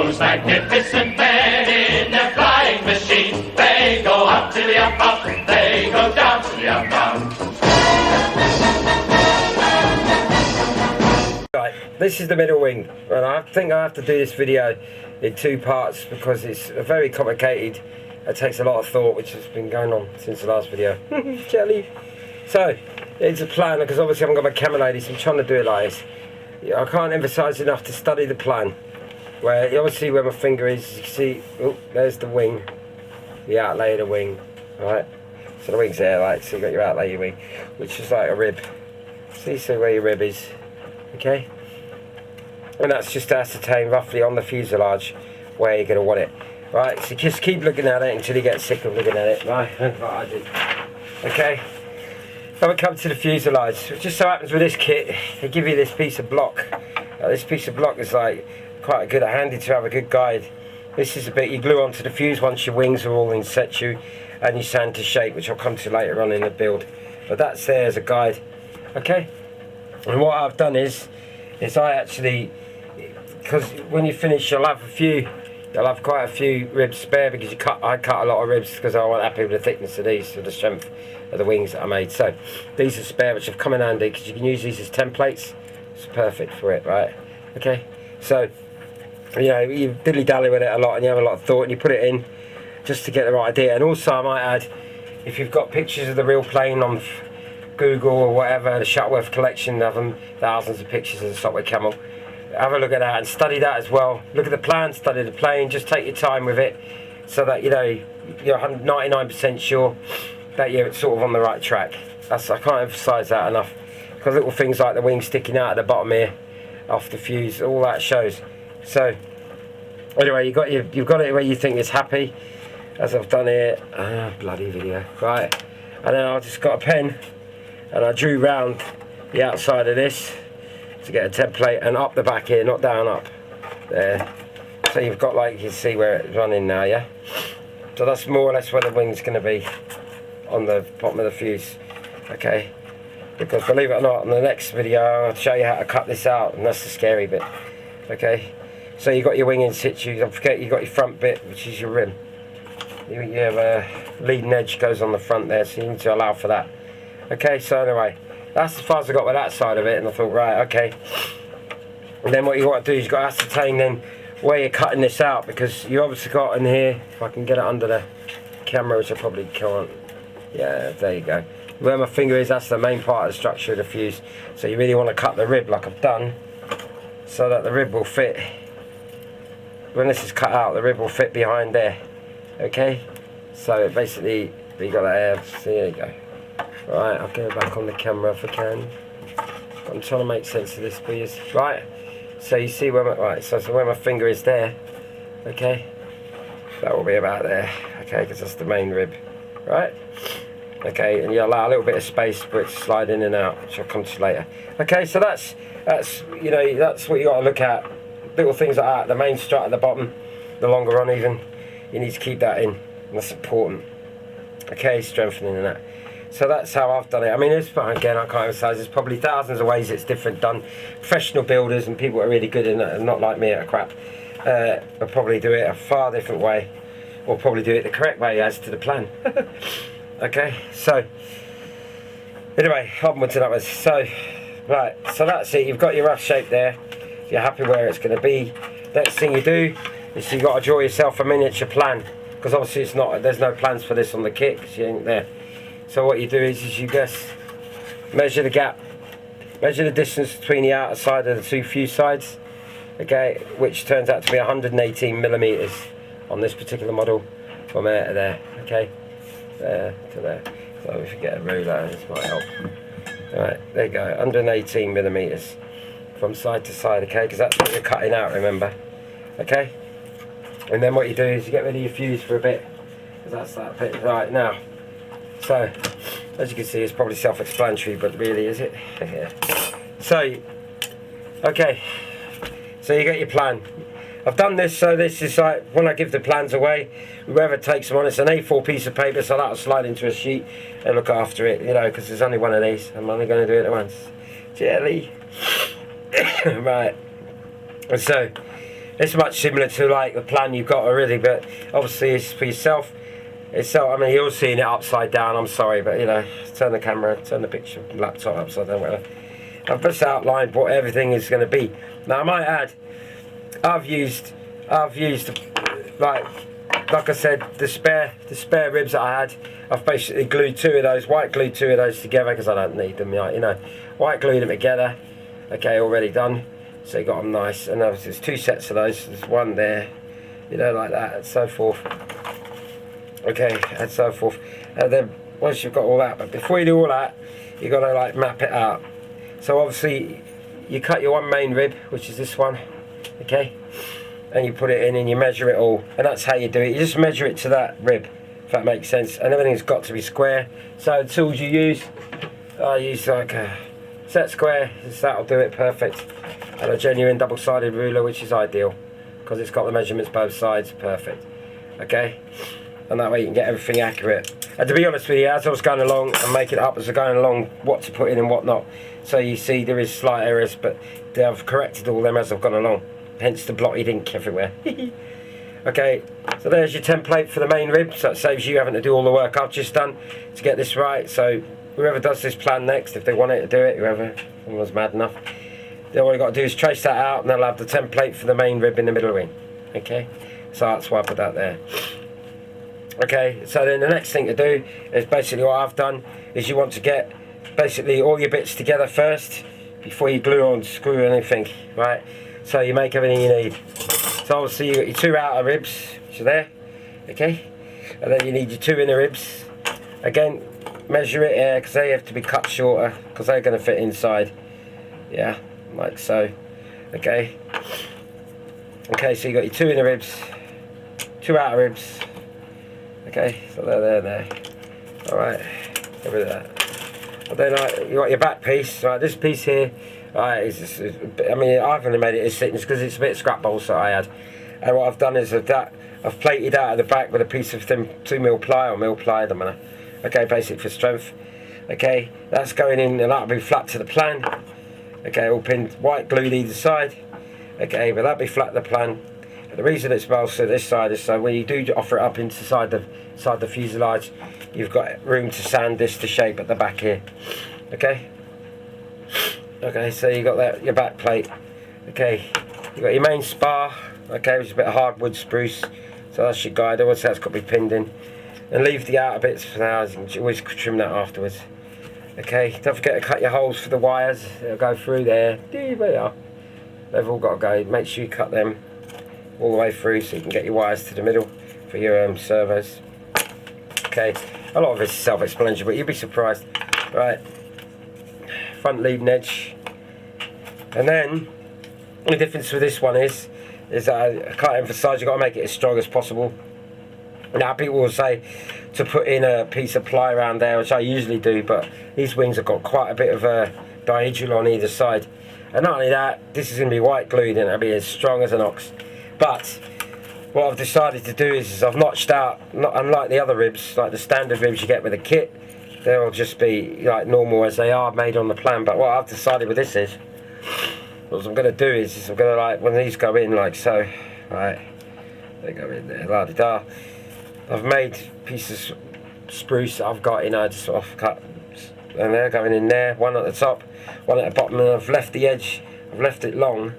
those magnificent men in their flying machine. They go up to the up, up, they go down to the up, down. Right, this is the middle wing, and I think I have to do this video in two parts because it's very complicated. It takes a lot of thought, which has been going on since the last video. Jelly. So, it's a plan, because obviously I haven't got my camera lady, so I'm trying to do it like this. I can't emphasise enough to study the plan. Where you obviously where my finger is, you can see, oh, there's the wing, the outlay of the wing, right? So the wing's there, like, so you got your outlay of your wing, which is like a rib. See, so where your rib is, okay? And that's just to ascertain roughly on the fuselage where you're going to want it, right? So just keep looking at it until you get sick of looking at it, right? Like I did. Okay. Now we come to the fuselage. It just so happens with this kit, they give you this piece of block. This piece of block is like quite good, handy to have a good guide. This is a bit you glue onto the fuse once your wings are all in situ, and you sand to shape, which I'll come to later on in the build. But that's there as a guide. Okay. And what I've done is I actually, because when you finish you'll have quite a few ribs spare, because I cut a lot of ribs because I wasn't happy with the thickness of these, or the strength of the wings that I made. So these are spare, which have come in handy because you can use these as templates. It's perfect for it, right? Okay, so you know, you dilly-dally with it a lot and you have a lot of thought and you put it in just to get the right idea. And also I might add, if you've got pictures of the real plane on Google or whatever, the Shuttleworth collection of them, thousands of pictures of the Sopwith Camel, have a look at that and study that as well. Look at the plan, study the plane, just take your time with it so that you know you're 99% sure that you're sort of on the right track. I can't emphasise that enough, because little things like the wing sticking out at the bottom here off the fuse, all that shows. So anyway, you've got it where you think it's happy, as I've done here. Bloody video, right? And then I just got a pen and I drew round the outside of this to get a template, and up the back here, not down, up there. So you've got, like, you can see where it's running now, yeah? So that's more or less where the wing's going to be, on the bottom of the fuse, okay? Because believe it or not, in the next video I'll show you how to cut this out, and that's the scary bit, okay? So you've got your wing in situ. Don't forget you've got your front bit, which is your rim. You have a leading edge goes on the front there, so you need to allow for that. Okay, so anyway, that's as far as I got with that side of it, and I thought, right, okay. And then what you want to do is you've got to ascertain then where you're cutting this out, because you obviously got in here, if I can get it under the camera, which I probably can't. Yeah, there you go. Where my finger is, that's the main part of the structure of the fuse. So you really want to cut the rib like I've done, so that the rib will fit. When this is cut out, the rib will fit behind there. Okay? So basically, you got that there. So there you go. Right, I'll go back on the camera if I can. I'm trying to make sense of this for you. Right, so you see where so where my finger is there. Okay? That will be about there. Okay, because that's the main rib. Right? Okay, and you allow a little bit of space for it to slide in and out, which I'll come to later. Okay, so that's you know, that's what you got to look at. Little things like that. The main strut at the bottom, the longer on even, you need to keep that in, and that's important. Okay, strengthening and that. So that's how I've done it. I mean, it's again, I can't emphasise, there's probably thousands of ways it's different done. Professional builders and people who are really good in it, and not like me at a crap, will probably do it a far different way, or probably do it the correct way as to the plan. Okay, so anyway, onwards and upwards. So right, so that's it. You've got your rough shape there. You're happy where it's going to be. Next thing you do is you've got to draw yourself a miniature plan, because obviously there's no plans for this on the kit because you ain't there. So what you do is you just measure the gap, measure the distance between the outer side of the two fuse sides, okay, which turns out to be 118 millimeters on this particular model, from there to there, okay, there to there. So if you get a ruler, this might help. Alright, there you go, 118 millimeters from side to side, okay, because that's what you're cutting out, remember, okay. And then what you do is you get rid of your fuse for a bit, because that's that bit. Right, now, so as you can see, it's probably self-explanatory, but really, is it? Yeah. So, okay, so you get your plan. I've done this, so this is like when I give the plans away, whoever takes them on, it's an A4 piece of paper, so that'll slide into a sheet and look after it, you know, because there's only one of these. I'm only going to do it at once. Jelly. Right. And so It's much similar to like the plan you've got already, but obviously it's for yourself. I mean, you're seeing it upside down, I'm sorry, but you know, turn the camera, turn the picture, laptop upside down, whatever. I've just outlined what everything is going to be. Now I might add, I've used like I said, the spare ribs that I had, I've basically glued white glued two of those together because I don't need them, you know, white glued them together. Okay, already done. So you got them nice, and there's two sets of those. There's one there, you know, like that, and so forth. Okay, and so forth. And then once you've got all that, but before you do all that, you got to like map it out. So obviously, you cut your one main rib, which is this one, okay, and you put it in and you measure it all, and that's how you do it. You just measure it to that rib, if that makes sense, and everything's got to be square. So the tools you use, I use like a set square, that'll do it perfect, and a genuine double-sided ruler, which is ideal because it's got the measurements both sides, perfect. Okay, and that way you can get everything accurate. And to be honest with you, as I was going along and making it up as I was going along, what to put in and what not, so you see there is slight errors, but I've corrected all them as I've gone along, hence the blotted ink everywhere. Okay, so there's your template for the main rib, so it saves you having to do all the work I've just done to get this right. So whoever does this plan next, if they want it to do it, whoever was mad enough, then all you got to do is trace that out, and they'll have the template for the main rib in the middle ring. Okay, so that's why I put that there. Okay, so then the next thing to do is basically what I've done is you want to get basically all your bits together first before you glue on, screw anything, right? So you make everything you need. So obviously you got your two outer ribs, which are there, okay, and then you need your two inner ribs. Again, measure it here because they have to be cut shorter because they're going to fit inside. Yeah, like so. Okay. Okay, so you got your two inner ribs, two outer ribs. Okay, so they're there. All right, get rid of that. But then you got your back piece. Right, this piece here. Right, I mean, I've only made it as thickness because it's a bit of scrap bolts that I had. And what I've done is I've plated out of the back with a piece of thin 2mm ply or mil ply, I don't know. Okay, basic for strength. Okay, that's going in and that'll be flat to the plan. Okay, all pinned, white glued either side. Okay, but that'll be flat to the plan. And the reason it's bolstered this side is so when you do offer it up inside the fuselage, you've got room to sand this to shape at the back here. Okay. Okay, so you got that your back plate. Okay, you got your main spar. Okay, which is a bit of hardwood spruce. So that's your guide. Also, that's got to be pinned in. And leave the outer bits for now. You can always trim that afterwards. Okay, don't forget to cut your holes for the wires. They'll go through there. There they are. They've all got to go. Make sure you cut them all the way through so you can get your wires to the middle for your servos. Okay, a lot of it's self-explanatory, but you'll be surprised. Right, front leading edge, and then the difference with this one is that I can't emphasise you've got to make it as strong as possible. Now people will say to put in a piece of ply around there, which I usually do, but these wings have got quite a bit of a diagonal on either side, and not only that, this is going to be white glued and it'll be as strong as an ox. But what I've decided to do is I've notched out, unlike the other ribs, like the standard ribs you get with a kit, they'll just be like normal as they are made on the plan. But what I've decided with this is, what I'm going to do is I'm going to, like, when these go in like so, right, they go in there, la di da. I've made pieces of spruce that I've got in, I just sort of cut, and they're going in there, one at the top, one at the bottom, and I've left the edge, I've left it long,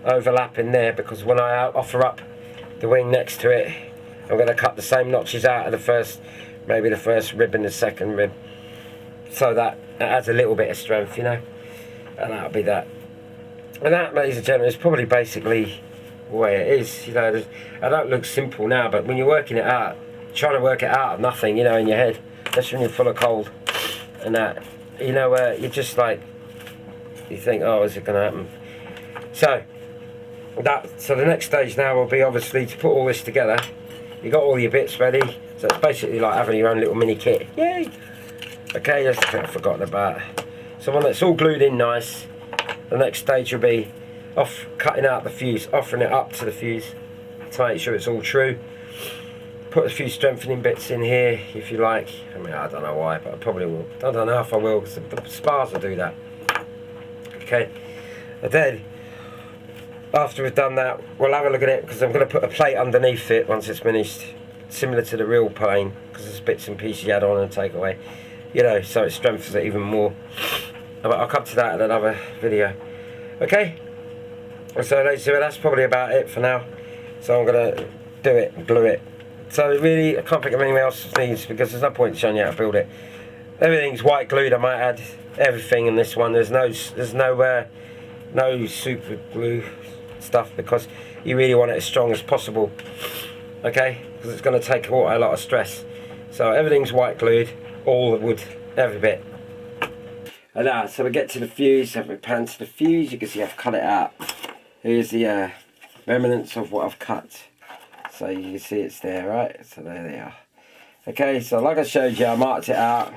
overlapping there, because when I offer up the wing next to it, I'm going to cut the same notches out of the first, maybe the first rib and the second rib, so that it adds a little bit of strength, you know, and that'll be that. And that, ladies and gentlemen, is probably basically the way it is, you know. I don't look simple now, but when you're working it out, trying to work it out of nothing, you know, in your head, especially when you're full of cold and that, you know, you're just like, you think, oh, is it going to happen? So the next stage now will be obviously to put all this together. You got all your bits ready, so it's basically like having your own little mini kit. Yay! Okay, that's the thing I've forgotten about. So when it's all glued in nice, the next stage will be cutting out the fuse, offering it up to the fuse to make sure it's all true. Put a few strengthening bits in here if you like. I mean, I don't know why, but I probably will. I don't know if I will, because the spars will do that. Okay, and then after we've done that, we'll have a look at it, because I'm going to put a plate underneath it once it's finished, similar to the real plane, because there's bits and pieces you add on and take away, you know, so it strengthens it even more. But I'll come to that in another video. Okay, so that's probably about it for now. So I'm going to do it and glue it. So really, I can't think of anything else it needs, because there's no point showing you how to build it. Everything's white glued. I might add everything in this one. There's no super glue stuff, because you really want it as strong as possible. Okay, because it's going to take a lot of stress. So everything's white glued, all the wood, every bit. And now, so we get to the fuse. If we pan to the fuse, you can see I've cut it out. Here's the remnants of what I've cut. So you can see it's there, right? So there they are. Okay, so like I showed you, I marked it out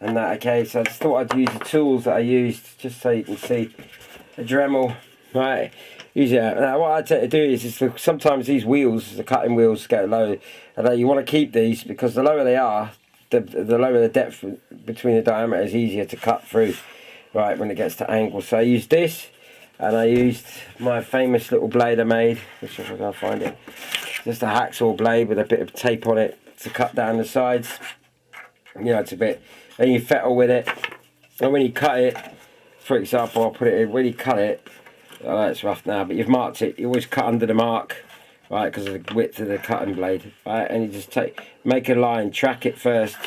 and that. Okay, so I just thought I'd use the tools that I used, just so you can see the Dremel, right? Easier. Now what I tend to do is sometimes these wheels, the cutting wheels, get low, and you want to keep these, because the lower they are, the lower the depth between the diameter is easier to cut through, right, when it gets to angle. So I used this, and I used my famous little blade I made, which if I can find it, just a hacksaw blade with a bit of tape on it to cut down the sides. You know, it's a bit, and you fettle with it, and when you cut it, for example, I'll put it in, when you cut it, I know it's rough now, but you've marked it, you always cut under the mark, right, because of the width of the cutting blade, right, and you just make a line, track it first.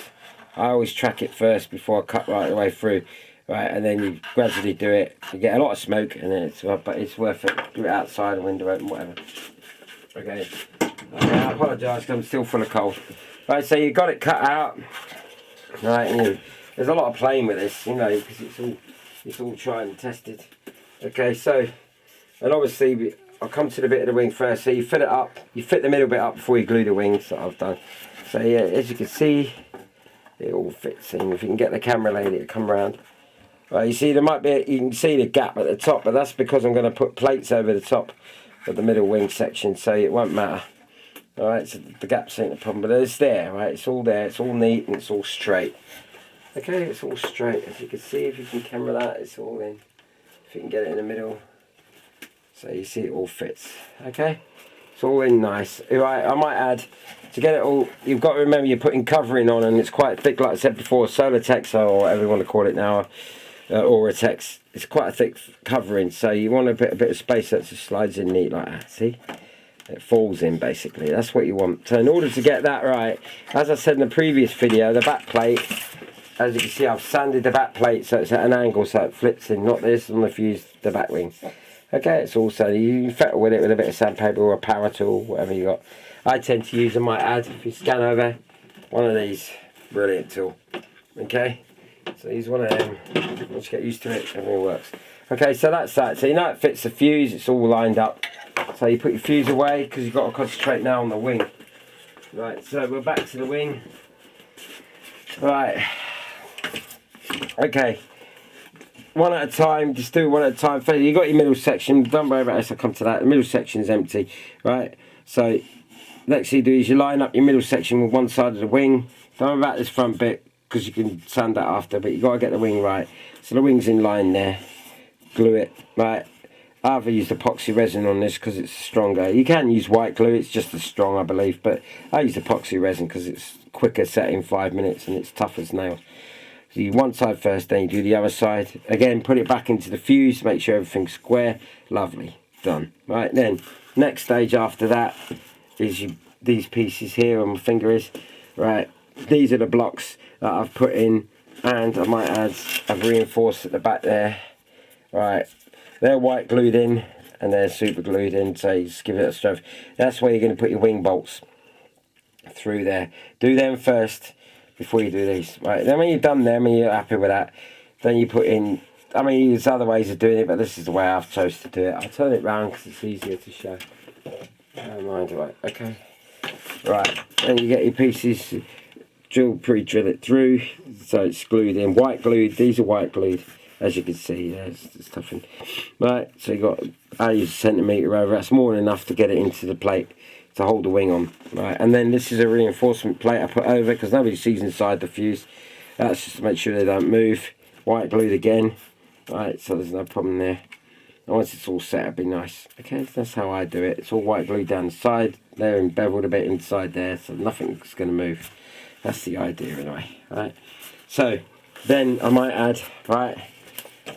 I always track it first before I cut right the way through, right, and then you gradually do it. You get a lot of smoke, and then but it's worth it. Do it outside, a window open, whatever. Okay, I apologise because I'm still full of cold. Right, so you got it cut out, right, and there's a lot of playing with this, you know, because it's all tried and tested. Okay, so, and obviously I'll come to the bit of the wing first. So you fit it up, you fit the middle bit up before you glue the wings that I've done. So yeah, as you can see, it all fits in. If you can get the camera lady to come around. Right, you see there might be, you can see the gap at the top, but that's because I'm going to put plates over the top of the middle wing section, so it won't matter. Alright, so the gaps ain't a problem, but it's there, right? It's all there, it's all neat and it's all straight. Okay, it's all straight, as you can see, if you can camera that, it's all in. If you can get it in the middle, so you see it all fits. Okay, it's all in nice. Right, I might add, to get it all, you've got to remember you're putting covering on, and it's quite thick, like I said before, Solatex or whatever you want to call it now, Oratex. It's quite a thick covering, so you want a bit of space that just slides in neat like that. See, it falls in basically. That's what you want. So in order to get that right, as I said in the previous video, the back plate, as you can see, I've sanded the back plate so it's at an angle, so it flips in, not this on the fuse, the back wing. Okay, it's also, you fettle with it with a bit of sandpaper or a power tool, whatever you got. I tend to use, I might add, if you scan over, one of these, brilliant tool. Okay, so use one of them, once you get used to it, everything works. Okay, so that's that. So you know it fits the fuse, it's all lined up. So you put your fuse away, because you've got to concentrate now on the wing. Right, so we're back to the wing. Right. Okay, one at a time, just do one at a time. You got your middle section, don't worry about this, I'll come to that. The middle section is empty, right? So next thing you do is you line up your middle section with one side of the wing. Don't worry about this front bit, because you can sand that after, but you got to get the wing right. So the wing's in line there, glue it, right? I've used epoxy resin on this because it's stronger. You can use white glue, it's just as strong I believe, but I use epoxy resin because it's quicker, set in 5 minutes, and it's tough as nails. So you one side first, then you do the other side. Again, put it back into the fuse, make sure everything's square. Lovely, done. Right, then, next stage after that is these pieces here on my finger is. Right, these are the blocks that I've put in, and I might add, I've reinforced at the back there. Right, they're white glued in, and they're super glued in, so you just give it a strength. That's where you're going to put your wing bolts through there. Do them first before you do these. Right, then when you've done them and you're happy with that, then you put in, I mean there's other ways of doing it, but this is the way I've chosen to do it. I'll turn it round because it's easier to show. Don't mind, right, okay. Right, then you get your pieces, pre-drill it through, so it's glued in, white glued, these are white glued, as you can see, there's stuff in. Right, so you got, I use a centimetre over, that's more than enough to get it into the plate to hold the wing on. Right, and then this is a reinforcement plate I put over because nobody sees inside the fuse. That's just to make sure they don't move. White glued again. Right, so there's no problem there. And once it's all set, it'll be nice. Okay, so that's how I do it. It's all white glue down the side. They're embeveled a bit inside there, so nothing's going to move. That's the idea anyway, right? So then I might add, right,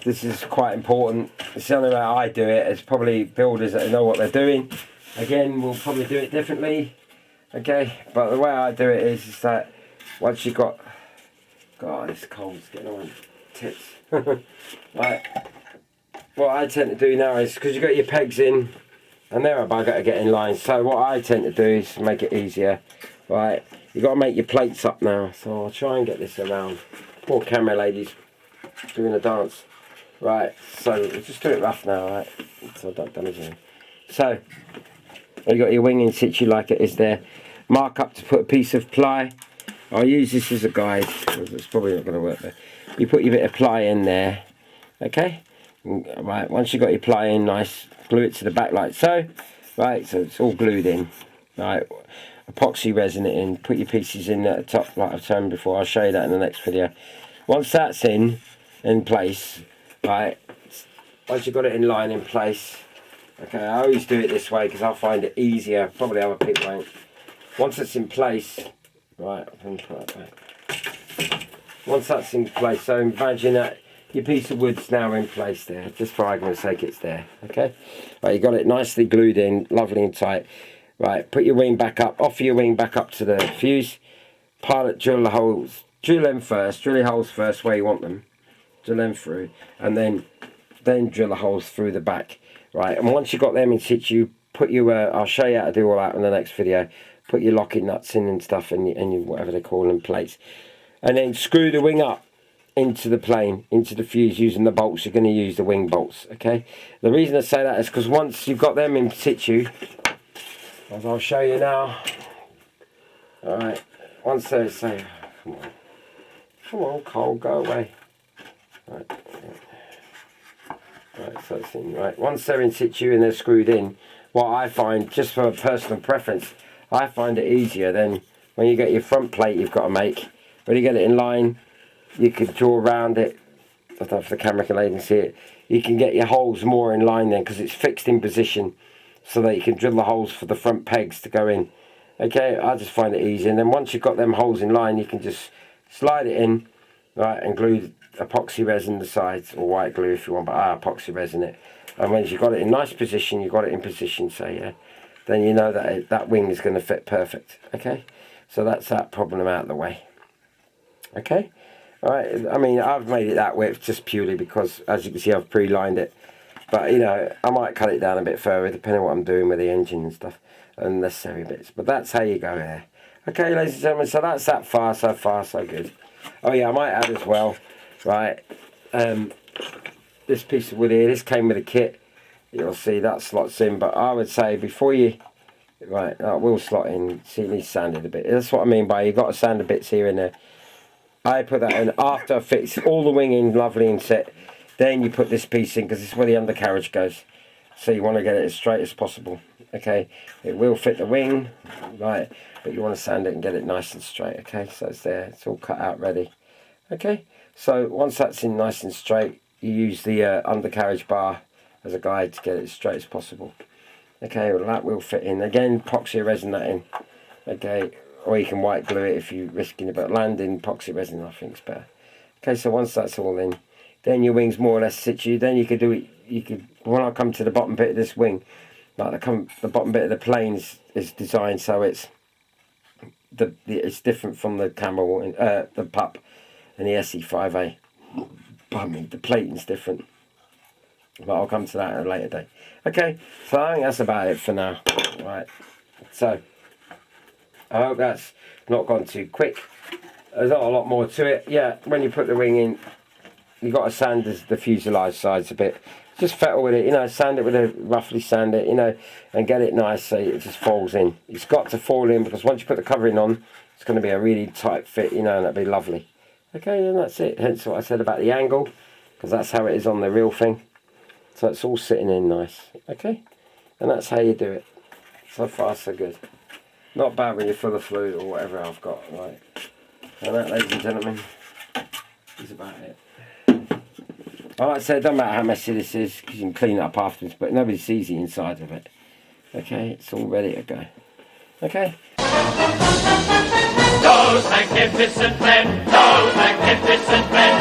this is quite important. It's the only way I do it. It's probably builders that know what they're doing. Again, we'll probably do it differently. Okay, but the way I do it is that once you've got, God, it's cold, it's getting on my tits. Right, what I tend to do now is, because you've got your pegs in, and they're a bugger to get in line, so what I tend to do is make it easier. Right, you've got to make your plates up now, so I'll try and get this around. Poor camera ladies doing a dance. Right, so we'll just do it rough now, right, so I don't damage anything. So, you've got your wing in situ like it is there. Mark up to put a piece of ply. I'll use this as a guide, because it's probably not going to work there. You put your bit of ply in there, okay? Right, once you've got your ply in, nice, glue it to the back like so. Right, so it's all glued in. Right, epoxy resin it in, put your pieces in at the top like I've shown before. I'll show you that in the next video. Once that's in place, right, once you've got it in line in place, okay, I always do it this way because I find it easier, probably other people won't. Once it's in place, right, I'm going to put that back. Once that's in place, so imagine that your piece of wood's now in place there, just for argument's sake it's there, okay? Right, you got it nicely glued in, lovely and tight. Right, put your wing back up, offer your wing back up to the fuse, pilot, drill the holes, drill them first, drill the holes first where you want them, drill them through, and then drill the holes through the back. Right, and once you've got them in situ, put your, I'll show you how to do all that in the next video, put your locking nuts in and stuff, and your whatever they call them, plates. And then screw the wing up into the plane, into the fuse, using the bolts. You're going to use the wing bolts, okay? The reason I say that is because once you've got them in situ, as I'll show you now, alright, once they're, say, come on, Cole, go away. Right, so it's in, right, once they're in situ and they're screwed in, what I find, just for a personal preference, I find it easier than when you get your front plate you've got to make. When you get it in line, you can draw around it. I don't know if the camera can even see it. You can get your holes more in line then because it's fixed in position so that you can drill the holes for the front pegs to go in. Okay, I just find it easy. And then once you've got them holes in line, you can just slide it in, right, and glue epoxy resin the sides, or white glue if you want, but I epoxy resin it. And once you've got it in nice position, you've got it in position, so yeah, then you know that that wing is going to fit perfect. Okay, so that's that problem out of the way. Okay, alright, I mean, I've made it that width just purely because, as you can see, I've pre-lined it. But, you know, I might cut it down a bit further, depending on what I'm doing with the engine and stuff, and necessary bits. But that's how you go there. Okay, ladies and gentlemen, so that's that far, so good. Oh yeah, I might add as well, right, this piece of wood here, this came with a kit. You'll see that slots in, but I would say before you, right, that will slot in, see, it needs sanded a bit. That's what I mean by you've got to sand the bits here and there. I put that in after I fix all the wing in lovely and set. Then you put this piece in because this is where the undercarriage goes. So you want to get it as straight as possible. Okay, it will fit the wing, right? But you want to sand it and get it nice and straight. Okay, so it's there. It's all cut out ready. Okay, so once that's in nice and straight, you use the undercarriage bar as a guide to get it as straight as possible. Okay, well that will fit in. Again, epoxy resin that in. Okay. Or you can white glue it if you're risking it, but landing epoxy resin I think is better. Okay, so once that's all in, then your wing's more or less situ. Then you could do it. You could, when I come to the bottom bit of this wing, like the bottom bit of the plane is designed so it's it's different from the Camel, the Pup, and the SE5A. Pardon me, the plating's different. But I'll come to that at a later date. Okay, so I think that's about it for now. Right, so I hope that's not gone too quick. There's not a lot more to it. Yeah, when you put the wing in, you've got to sand the fuselage sides a bit. Just fettle with it, you know, sand it with roughly sand it, you know, and get it nice so it just falls in. It's got to fall in because once you put the covering on, it's going to be a really tight fit, you know, and that'll be lovely. Okay, and that's it. Hence what I said about the angle, because that's how it is on the real thing. So it's all sitting in nice. Okay, and that's how you do it. So far, so good. Not bad when you're full of fluid or whatever I've got, right? And that, ladies and gentlemen, is about it. Like I said, it doesn't matter how messy this is, because you can clean it up afterwards, but nobody sees the inside of it. Okay, it's all ready to go. Okay. Those magnificent men, those magnificent men.